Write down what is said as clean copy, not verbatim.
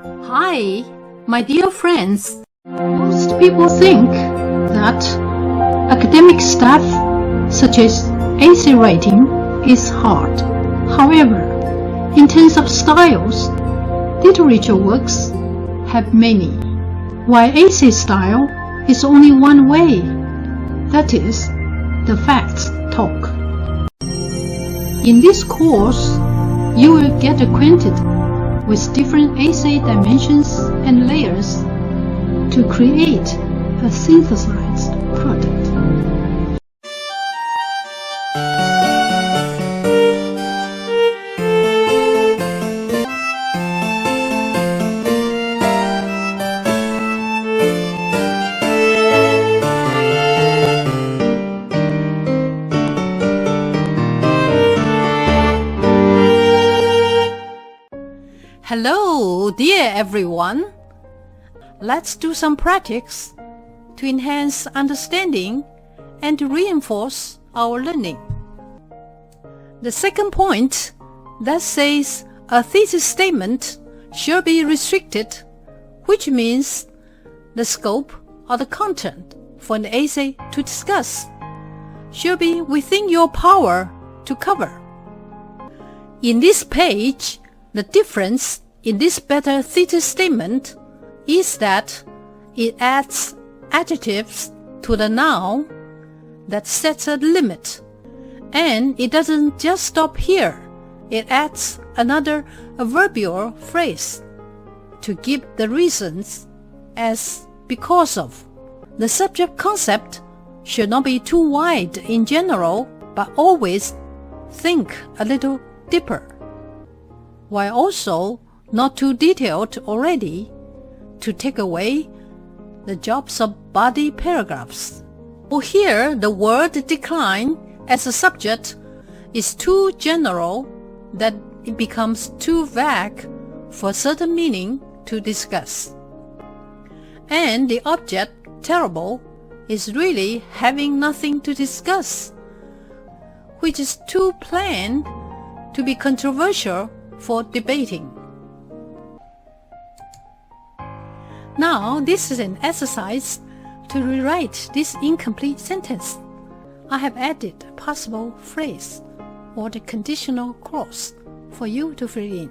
Hi, my dear friends. Most people think that academic stuff such as essay writing is hard. However, in terms of styles, literature works have many, while essay style is only one way, that is, the facts talk. In this course, you will get acquainted with different essay dimensions and layers to create a synthesized product. Hello, dear everyone. Let's do some practice to enhance understanding and to reinforce our learning. The second point that says a thesis statement should be restricted, which means the scope or the content for an essay to discuss should be within your power to cover. In this page, the difference in this better thesis statement is that it adds adjectives to the noun that sets a limit. And it doesn't just stop here. It adds another adverbial phrase to give the reasons as because of. The subject concept should not be too wide in general, but always think a little deeper, while also not too detailed already to take away the jobs of body paragraphs. Or here, the word decline as a subject is too general that it becomes too vague for certain meaning to discuss. And the object terrible is really having nothing to discuss, which is too plain to be controversial for debating. Now, this is an exercise to rewrite this incomplete sentence. I have added a possible phrase or the conditional clause for you to fill in.